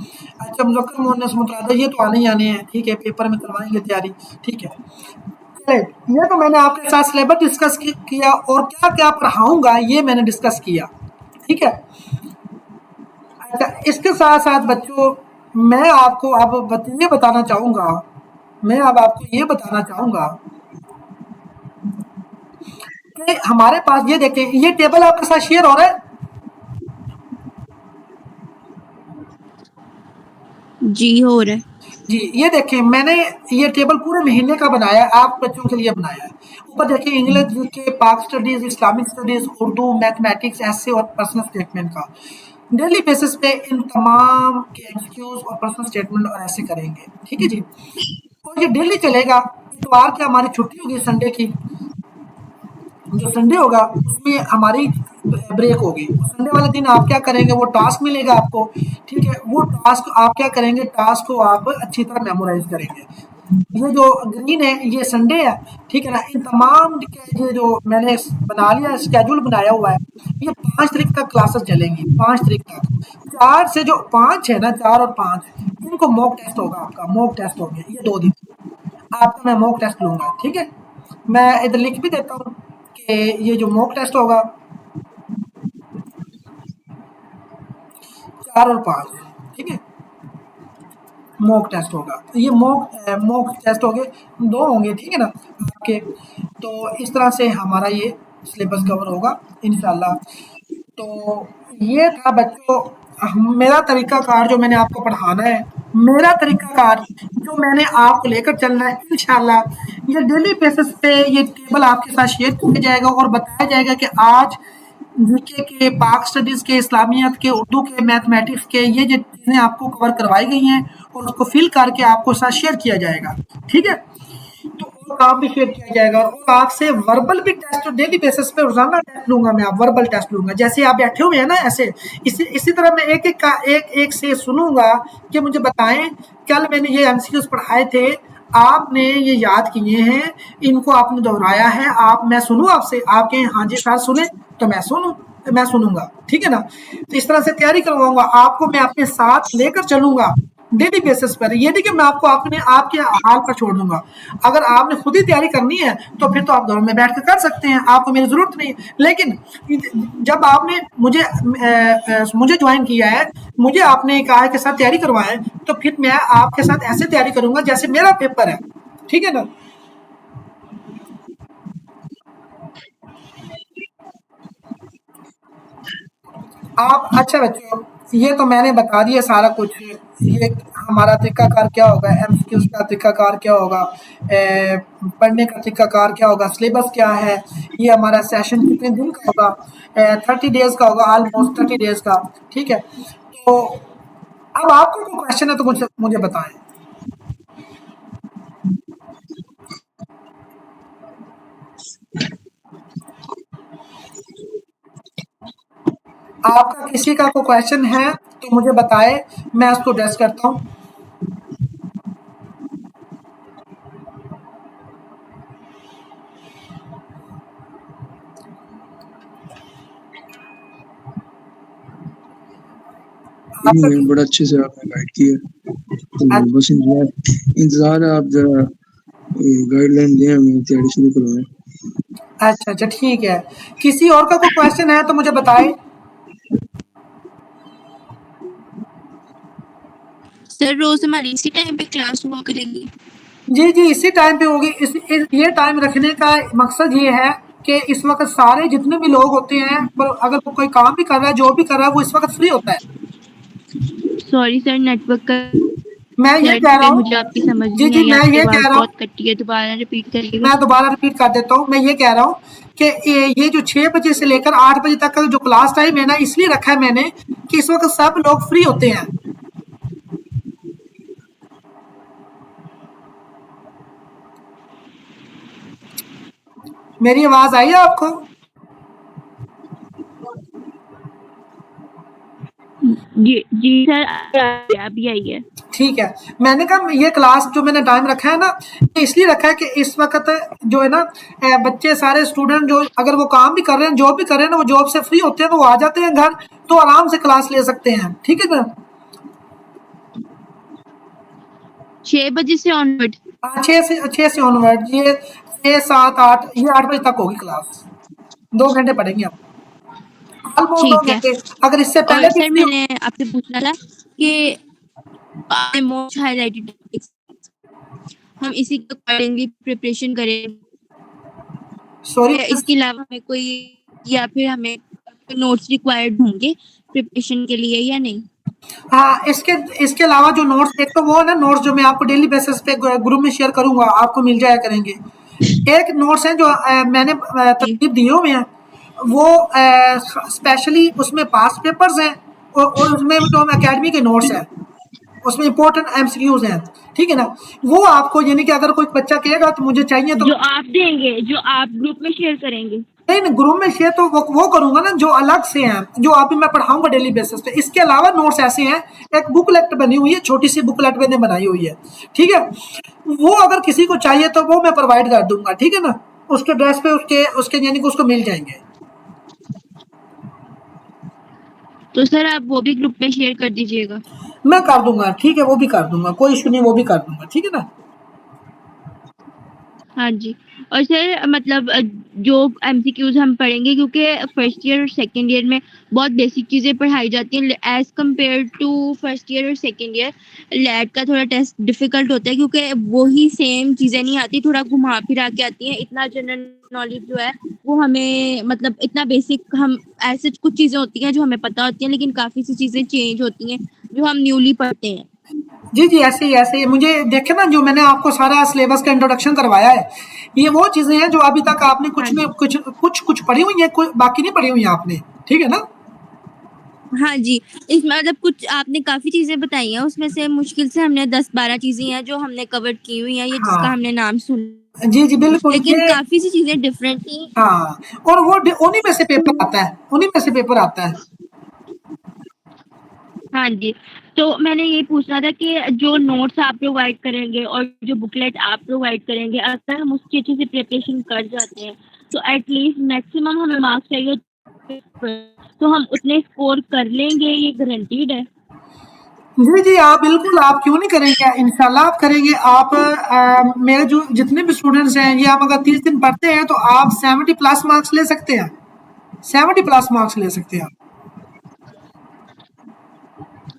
अच्छा, मुज़क्कर मुअन्नस मुतअद्दिद, ये तो आने ही आने हैं, ठीक है, पेपर में करवाएँगे तैयारी, ठीक है। चलिए, ये तो मैंने आपके साथ सिलेबस डिस्कस किया और क्या-क्या पढ़ाऊँगा ये मैंने डिस्कस किया, ठीक है। अच्छा, इसके साथ-साथ बच्चों मैं आपको ये बताना चाहूँगा, मैं अब आपको ये बताना चाहूँगा कि हमारे पास ये देखें, ये टेबल आपके साथ शेयर हो रहा है? जी हो रहा है। जी, ये देखें, मैंने ये टेबल पूरे महीने का बनाया है, आप बच्चों के लिए बनाया है। ऊपर देखिए English, GK, Pak studies, Islamic studies, Urdu, mathematics, essay और पर्सनल स्टेटमेंट का। डेली बेसिस पे इन तमाम के एमसीक्यूज़ और पर्सनल स्टेटमेंट और ऐसे करेंगे, ठीक है जी। और ये डेली चलेगा, इतवार की हमारी छुट्टी होगी संडे की, जो संडे होगा उसमें हमारी ब्रेक होगी। संडे वाले दिन आप क्या करेंगे, वो टास्क मिलेगा आपको, ठीक है, वो टास्क आप क्या करेंगे, टास्क को आप अच्छी तरह मेमोराइज करेंगे। ये जो ग्रीन है ये संडे है, ठीक है ना। इन तमाम के ये जो मैंने बना लिया, स्केड्यूल बनाया हुआ है, ये 5 तारीख तक क्लासेस चलेंगी, 5 तारीख तक। 4 से जो 5 है ना, 4 और 5, इनको मॉक टेस्ट होगा, आपका मॉक टेस्ट होंगे ये 2 दिन आपका, मैं मॉक टेस्ट लूंगा, ठीक है। मैं इधर लिख भी देता हूँ कि ये जो मॉक टेस्ट होगा 4 और 5, ठीक है, मॉक टेस्ट होगा। तो ये मॉक टेस्ट हो गए, 2 होंगे, ठीक है ना आपके। तो इस तरह से हमारा ये सिलेबस कवर होगा इंशाल्लाह। तो ये था बच्चों मेरा तरीक़ाकार जो मैंने आपको पढ़ाना है, मेरा तरीक़ाकार जो मैंने आपको लेकर चलना है इंशाल्लाह। ये डेली बेसिस पे ये टेबल आपके साथ शेयर किया जाएगा और बताया जाएगा कि आज जीके के, पाक स्टडीज़ के, इस्लामियत के, उर्दू के, मैथमेटिक्स के, ये जो चीज़ें आपको कवर करवाई गई हैं और उसको फिल करके आपको साथ शेयर किया जाएगा, ठीक है। तो और काम भी शेयर किया जाएगा और आपसे वर्बल भी टेस्ट डेली बेसिस पे रोजाना टेस्ट लूंगा, मैं आप वर्बल टेस्ट लूंगा, जैसे आप बैठे हुए हैं ना ऐसे, इसी तरह मैं एक एक का एक से सुनूंगा कि मुझे बताएं कल मैंने ये एमसीक्यूज पढ़ाए थे, आपने ये याद किए हैं, इनको आपने दोहराया है, आप मैं सुनूं आपसे, आपके हाँ जी सर सुने तो मैं सुनूंगा, ठीक है ना। तो इस तरह से तैयारी करवाऊंगा आपको, मैं अपने साथ लेकर चलूंगा डेली बेसिस पर। ये नहीं कि मैं आपको आपके हाल पर छोड़ दूंगा। अगर आपने खुद ही तैयारी करनी है तो फिर तो आप घर में बैठ कर कर सकते हैं, आपको मेरी ज़रूरत नहीं। लेकिन जब आपने मुझे ज्वाइन किया है, मुझे आपने कहा है कि साथ तैयारी करवाएं, तो फिर मैं आपके साथ ऐसे तैयारी करूंगा जैसे मेरा पेपर है, ठीक है ना। आप अच्छा बच्चों, ये तो मैंने बता दिया सारा कुछ। ये हमारा तरीकाकार क्या होगा, एमसीक्यूज का तरीकाकार क्या होगा, पढ़ने का तरीकाकार क्या होगा, सिलेबस क्या है, ये हमारा सेशन कितने दिन का होगा, 30 डेज का होगा, ऑलमोस्ट 30 डेज का, ठीक है। तो अब आपको कोई क्वेश्चन है तो मुझे बताएं। आपका किसी का कोई क्वेश्चन है तो मुझे बताए, मैं उसको एड्रेस करता हूँ। आपका नहीं, बड़ा अच्छे से आपने गाइड किया। तो बस इंतजार है, आप जरा गाइडलाइन दें, हमें तैयारी शुरू करवाएं। अच्छा ठीक है। किसी और का कोई क्वेश्चन है तो मुझे बताए। सर रोज हमारी इसी टाइम पे क्लास हुआ करेगी? जी इसी टाइम पे होगी। ये टाइम रखने का मकसद ये है कि इस वक्त सारे जितने भी लोग होते हैं, पर अगर वो कोई काम भी कर रहा है, जो भी कर रहा है, वो इस वक्त फ्री होता है। सॉरी सर, नेटवर्क का मैं ये साइड कह रहा पे हूँ। मुझे आपकी समझ नहीं आई, मैं आपकी ये आवाज कह रहा हूँ। बहुत कटती है, दोबारा रिपीट करिएगा। मैं दोबारा रिपीट कर देता हूँ। मैं ये कह रहा हूँ कि ये जो 6 बजे से लेकर 8 बजे तक का जो क्लास टाइम है ना, इसलिए रखा है मैंने कि इस वक्त सब लोग फ्री होते हैं। मेरी आवाज आई है आपको? जी सर, अभी आई है। ठीक है। मैंने कहा ये क्लास जो मैंने टाइम रखा है ना, ये इसलिए रखा है कि इस वक्त जो है ना, बच्चे सारे स्टूडेंट जो अगर वो काम भी कर रहे हैं, जॉब भी कर रहे हैं ना, वो जॉब से फ्री होते हैं तो वो आ जाते हैं घर, तो आराम से क्लास ले सकते हैं। ठीक है ना? 6 बजे से ऑनवर्ड? 6 से ऑनवर्ड, ये 6, 7, 8, ये 8 बजे तक होगी क्लास। 2 घंटे पढ़ेंगे हम, ऑलमोस्ट दो ठीक है। घंटे अगर इससे और पहले भी सर फ्री। मैंने आपसे पूछना था कि मोस्ट हाईलाइटेड टॉपिक्स हम इसी के अकॉर्डिंगली प्रिपरेशन करें, सॉरी, या इसके अलावा हमें कोई, या फिर हमें नोट्स रिक्वायर्ड होंगे प्रिपरेशन के लिए या नहीं? हाँ, इसके अलावा जो नोट्स, एक तो वो ना नोट्स जो मैं आपको डेली बेसिस पे ग्रुप में शेयर करूंगा, आपको मिल जाया करेंगे। एक नोट्स है जो मैंने जी तरतीब दिए हुए हैं, वो स्पेशली उसमें पास्ट पेपर्स हैं, और उसमें जो एकेडमी के नोट्स हैं, उसमें इंपॉर्टेंट एमसीक्यूज हैं। ठीक है ना? वो आपको, यानी कि अगर कोई बच्चा कहेगा तो मुझे चाहिए, तो जो आप देंगे, जो आप ग्रुप में शेयर करेंगे? नहीं ग्रुप में शेयर तो वो करूंगा ना, जो अलग से हैं, जो अभी मैं पढ़ाऊंगा डेली बेसिस पे। इसके अलावा नोट्स ऐसे हैं, एक बुकलेट बनी हुई है, छोटी सी बुकलेट मैंने बनाई हुई है। ठीक है? वो अगर किसी को चाहिए तो वो मैं प्रोवाइड कर दूंगा। ठीक है ना? उसके ड्रेस पे उसके उसके यानी कि उसको मिल जाएंगे। तो सर आप वो भी ग्रुप में शेयर कर दीजिएगा। मैं कर दूंगा। ठीक है, वो भी कर दूंगा, कोई इशू नहीं, वो भी कर दूंगा। ठीक है ना? हाँ जी। और सर मतलब जो एमसीक्यूज हम पढ़ेंगे, क्योंकि फर्स्ट ईयर और सेकंड ईयर में बहुत बेसिक चीज़ें पढ़ाई जाती हैं, as compare to first year और सेकंड ईयर लैट का थोड़ा टेस्ट डिफिकल्ट होता है, क्योंकि वही सेम चीज़ें नहीं आती, थोड़ा घुमा फिरा के आती हैं। इतना जनरल नॉलेज जो है वो हमें, मतलब इतना बेसिक, हम ऐसे कुछ चीज़ें होती हैं जो हमें पता होती हैं, लेकिन काफ़ी सी चीज़ें चेंज होती हैं जो हम न्यूली पढ़ते हैं। जी ऐसे ही मुझे देखे ना, जो मैंने आपको सारा सिलेबस का इंट्रोडक्शन करवाया है, ये वो चीजें हैं जो अभी तक आपने हाँ कुछ में जी। कुछ पढ़ी हुई है, बाकी नहीं पढ़ी हुई है आपने। ठीक है ना? हाँ जी, इसमें मतलब कुछ आपने काफ़ी चीज़ें बताई हैं, उसमें से मुश्किल से हमने 10-12 चीज़ें हैं जो हमने कवर की हुई हैं, ये जिसका हाँ हमने नाम सुना। जी बिल्कुल, लेकिन ये काफ़ी सी चीज़ें डिफरेंट थी। हाँ, और वो उन्हीं में से पेपर आता है, उन्हीं में से पेपर आता है। हाँ जी, तो मैंने ये पूछना था कि जो नोट्स आप प्रोवाइड करेंगे और जो बुकलेट आप प्रोवाइड करेंगे, अगर हम उसकी अच्छे से प्रिपरेशन कर जाते हैं, तो एटलीस्ट मैक्सिमम हमें मार्क्स चाहिए, तो हम उतने स्कोर कर लेंगे, ये गारंटीड है? जी आप बिल्कुल, आप क्यों नहीं करेंगे, इंशाल्लाह आप करेंगे। आप मेरे जो जितने भी स्टूडेंट्स हैं, ये आप अगर 30 दिन पढ़ते हैं तो आप 70+ मार्क्स ले सकते हैं। 70+ मार्क्स ले सकते हैं आप।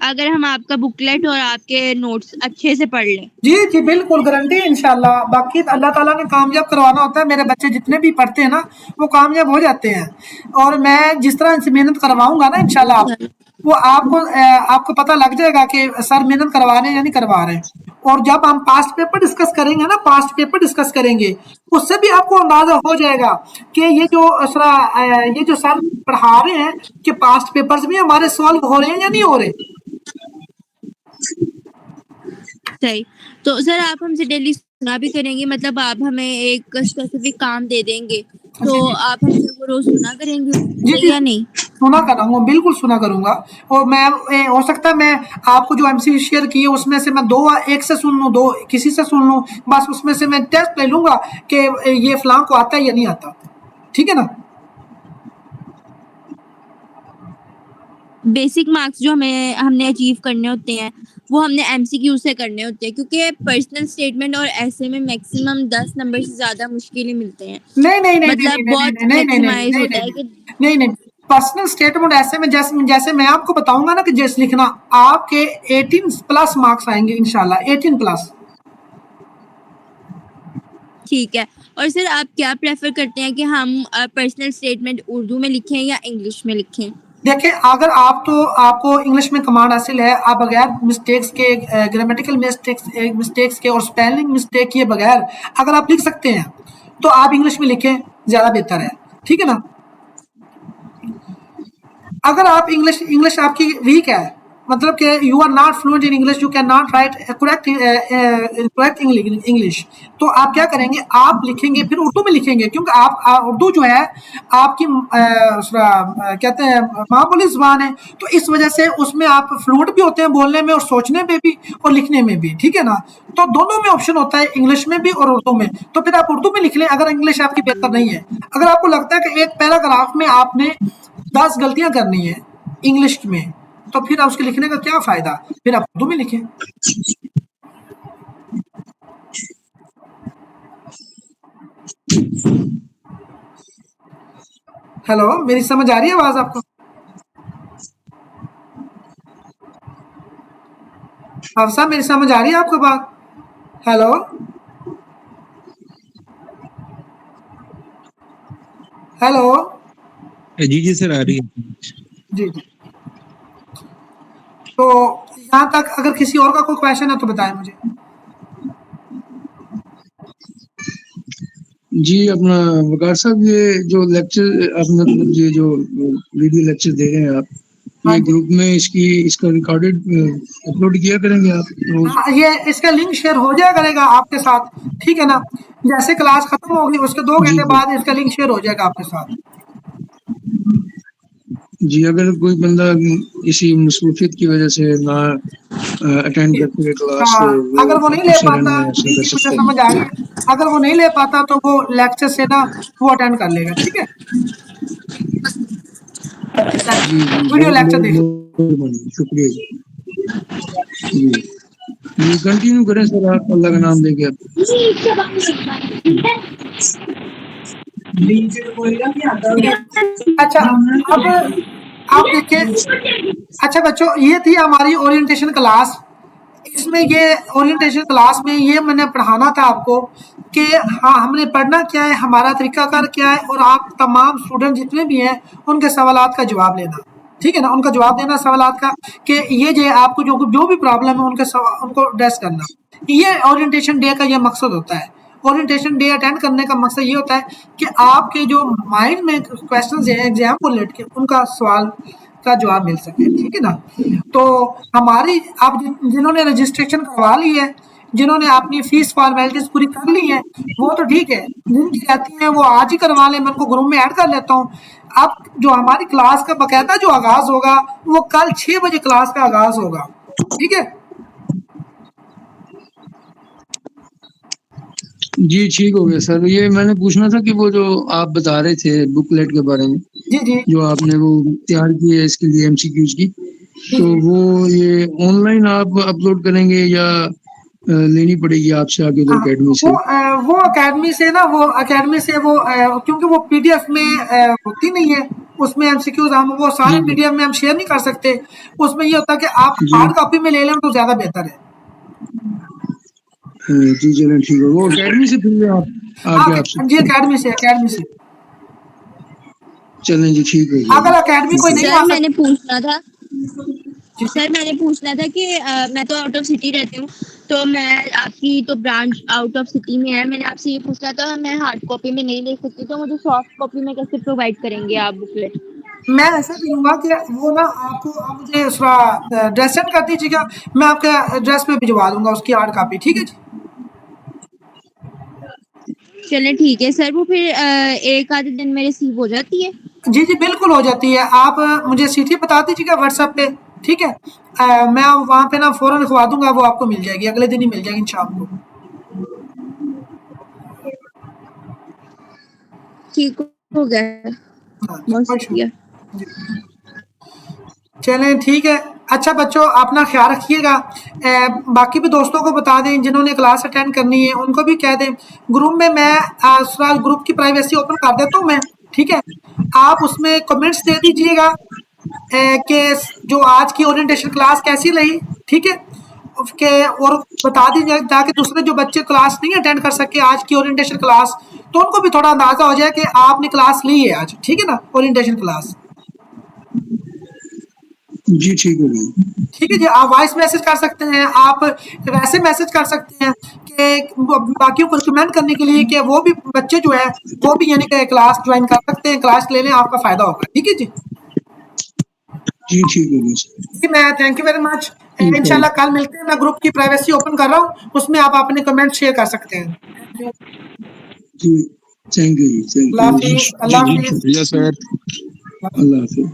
अगर हम आपका बुकलेट और आपके नोट्स अच्छे से पढ़ लें? जी बिल्कुल, गारंटी है इंशाल्लाह। बाकी तो अल्लाह ताला ने कामयाब करवाना होता है। मेरे बच्चे जितने भी पढ़ते हैं ना, वो कामयाब हो जाते हैं। और मैं जिस तरह इनसे मेहनत करवाऊंगा ना, इंशाल्लाह वो आपको पता लग जाएगा कि सर मेहनत करवा रहे हैं या नहीं करवा रहे हैं। और जब हम पास्ट पेपर डिस्कस करेंगे ना, पास्ट पेपर डिस्कस करेंगे, उससे भी आपको अंदाजा हो जाएगा कि ये जो सर पढ़ा रहे हैं, कि पास्ट पेपर्स भी हमारे सॉल्व हो रहे हैं या नहीं हो रहे। सही। तो सर आप हमसे डेली सुना भी करेंगे, मतलब आप हमें एक स्पेसिफिक काम दे देंगे तो जी, जी। आप हमसे वो रोज़ सुना करेंगे जी, उससे जी। या नहीं? सुना करूँगा, बिल्कुल सुना करूँगा और मैं हो सकता है मैं आपको जो एमसीक्यू शेयर किए उसमें से मैं 2 एक से सुन लूँ, 2 किसी से सुन लूँ, बस उसमें से मैं टेस्ट ले लूँगा कि ये फलाँ को आता है या नहीं आता। ठीक है ना? बेसिक मार्क्स जो हमने अचीव करने होते हैं, वो हमने एमसीक्यू से करने होते हैं क्योंकि पर्सनल स्टेटमेंट और ऐसे में मैक्सिमम 10 नंबर से ज़्यादा मुश्किल ही मिलते हैं। नहीं, नहीं, नहीं, नहीं, मतलब नहीं, नहीं, बहुत नहीं, नहीं, नहीं, मैक्सिमाइज़ नहीं, होता नहीं, है नहीं, कि नहीं, नहीं। पर्सनल स्टेटमेंट ऐसे में जैसे जैसे मैं आपको बताऊँगा ना कि जैसे लिखना, आपके 18 प्लस मार्क्स आएँगे इंशाल्लाह, 18 प्लस। ठीक है। और सर आप क्या प्रेफ़र करते हैं कि हम पर्सनल स्टेटमेंट उर्दू में लिखें या इंग्लिश में लिखें? देखिए, अगर आपको इंग्लिश में कमांड हासिल है, आप बगैर मिस्टेक्स के ग्रामेटिकल मिस्टेक्स के और स्पेलिंग मिस्टेक किए बगैर अगर आप लिख सकते हैं, तो आप इंग्लिश में लिखें, ज़्यादा बेहतर है। ठीक है ना? अगर आप इंग्लिश आपकी वीक है, मतलब कि you are not fluent in English, you can not write correct English, तो आप क्या करेंगे, आप लिखेंगे फिर उर्दू में लिखेंगे, क्योंकि उर्दू जो है आपकी कहते हैं माँ बोली ज़ुबान है, तो इस वजह से उसमें आप फ्लुएंट भी होते हैं बोलने में और सोचने में भी और लिखने में भी। ठीक है ना? तो दोनों में ऑप्शन होता है, इंग्लिश में भी और उर्दू में, तो फिर आप उर्दू में लिख लें अगर इंग्लिश आपकी बेहतर नहीं है। अगर आपको लगता है कि एक पैराग्राफ में आपने 10 गलतियां करनी है इंग्लिश में, तो फिर उसके लिखने का क्या फ़ायदा? फिर आप उर्दू में लिखें। हेलो, मेरी समझ आ रही है आवाज़ आपको? हफ्सा, मेरी समझ आ रही है आपको बात? हेलो? हेलो? जी, जी सर आ रही है। जी, जी। तो यहाँ तक अगर किसी और का कोई क्वेश्चन है तो बताएँ मुझे। जी अपना वकार साहब, ये जो लेक्चर आप मतलब ये जो वीडियो लेक्चर दे रहे हैं आप, हाँ ये जी। ग्रुप में इसका रिकॉर्डेड अपलोड किया करेंगे आप रोज? हाँ, ये इसका लिंक शेयर हो जाया करेगा आपके साथ, ठीक है ना? जैसे क्लास खत्म होगी उसके 2 जी घंटे जी बाद इसका लिंक शेयर हो जाएगा आपके साथ। जी। अगर कोई बंदा इसी मसरूफियत की वजह से ना अटेंड कर सके क्लास, तो हाँ, वो अगर वो नहीं ले ऑप्शन पाता, में हासिल जी, कर जी, मुझे सकता समझ आ रही है। है। अगर वो नहीं ले पाता तो वो लेक्चर से ना वो अटेंड कर लेगा, ठीक है? जी जी, वीडियो बहुत लेक्चर बहुत देख बहुत मेहरबानी, शुक्रिया जी। जी कंटिन्यू करें सर, आप अल्लाह का नाम लेके आप। अच्छा, अब आप देखिए, अच्छा बच्चों, ये थी हमारी ओरिएंटेशन क्लास। इसमें ये ओरिएंटेशन क्लास में ये मैंने पढ़ाना था आपको कि हाँ, हमने पढ़ना क्या है, हमारा तरीकाकार क्या है, और आप तमाम स्टूडेंट जितने भी हैं उनके सवालात का जवाब लेना। ठीक है ना? उनका जवाब देना सवालात का, कि ये जो आपको जो भी प्रॉब्लम है उनको एड्रेस करना। ये ओरिएंटेशन डे का ये मकसद होता है। ओरिएंटेशन डे अटेंड करने का मकसद ये होता है कि आपके जो माइंड में क्वेश्चंस हैं एग्जाम को लेट के, उनका सवाल का जवाब मिल सके। ठीक है ना? तो हमारी आप जिन्होंने रजिस्ट्रेशन करवा ली है, जिन्होंने अपनी फीस फॉर्मेलिटीज पूरी कर ली है, वो तो ठीक है, जिनकी रहती हैं वो आज ही करवा लें, मैं उनको ग्रुप में ऐड कर लेता हूँ। अब जो हमारी क्लास का बाकायदा जो आगाज़ होगा वो कल 6 बजे क्लास का आगाज़ होगा। ठीक है? जी ठीक हो गया सर। ये मैंने पूछना था कि वो जो आप बता रहे थे बुकलेट के बारे में, जी, जी। जो आपने वो तैयार की है इसके लिए एमसीक्यूज की, जी, तो जी। वो ये ऑनलाइन आप अपलोड करेंगे या लेनी पड़ेगी आपसे आगे उधर हाँ, अकेडमी से? वो अकेडमी से ना, वो अकेडमी से वो क्योंकि वो पीडीएफ में होती नहीं है, उसमें एमसीक्यूज हम वो जी सारे पीडीएफ में हम शेयर नहीं कर सकते। उसमें ये होता है कि आप जी हार्ड कॉपी में ले लें तो ज़्यादा बेहतर है। जी चलो ठीक है। वो अकेडमी से फिर आप हाँ, आगे आपसे जी, अकेडमी से। चलें जी, ठीक है अगर जी। अकेडमी कोई नहीं ठीक आ सर सकता। मैंने पूछना था जी, सर मैंने पूछना था कि मैं तो आउट ऑफ सिटी रहती हूँ, तो मैं आपकी तो ब्रांच आउट ऑफ सिटी में है, मैंने आपसे ये पूछना था, मैं हार्ड कॉपी में नहीं ले सकती, तो मुझे सॉफ्ट कॉपी में कैसे प्रोवाइड करेंगे आप बुकलेट? मैं ऐसा करूँगा कि वो ना आप मुझे उसका एड्रेस सेंड कर दीजिएगा, मैं आपके एड्रेस पे भिजवा दूँगा उसकी हार्ड कॉपी। ठीक है जी? चले ठीक है सर, वो फिर एक आधे दिन में रिसीव हो जाती है। जी जी बिल्कुल हो जाती है। आप मुझे सिटी बता दीजिएगा व्हाट्सएप पे, ठीक है। मैं वहाँ पे ना फौरन लिखवा दूंगा, वो आपको मिल जाएगी, अगले दिन ही मिल जाएगी शाम को। ठीक हो गया, हाँ बहुत कोई शुक्रिया। जी। चलें ठीक है। अच्छा बच्चों अपना ख्याल रखिएगा। बाकी भी दोस्तों को बता दें जिन्होंने क्लास अटेंड करनी है, उनको भी कह दें। ग्रुप में मैं ग्रुप की प्राइवेसी ओपन कर देता हूँ मैं, ठीक है। आप उसमें कमेंट्स दे दीजिएगा कि जो आज की ओरिएंटेशन क्लास कैसी रही, ठीक है। के और बता दीजिए ताकि दूसरे जो बच्चे क्लास नहीं अटेंड कर सके आज की ओरिएंटेशन क्लास, तो उनको भी थोड़ा अंदाजा हो जाए कि आपने क्लास ली है आज, ठीक है ना, ओरिएंटेशन क्लास। जी ठीक हो गया। ठीक है जी, आप वॉइस मैसेज कर सकते हैं, आप वैसे मैसेज कर सकते हैं कि बाकियों को रिकमेंड करने के लिए कि वो भी बच्चे जो है वो भी यानी कि क्लास ज्वाइन कर सकते हैं, क्लास लेने आपका फायदा होगा। ठीक है जी। जी ठीक हो गया सर। जी मैं थैंक यू वेरी मच। ठीक है इंशाल्लाह कल मिलते हैं। मैं ग्रुप की प्राइवेसी ओपन कर रहा हूँ, उसमें आप अपने कमेंट शेयर कर सकते हैं। जी, थैंक यू जी, थैंक अल्लाह यू। हाफिज, जी अल्लाह जी हाफिज। शुक्रिया सर। अल्लाह हाफिज।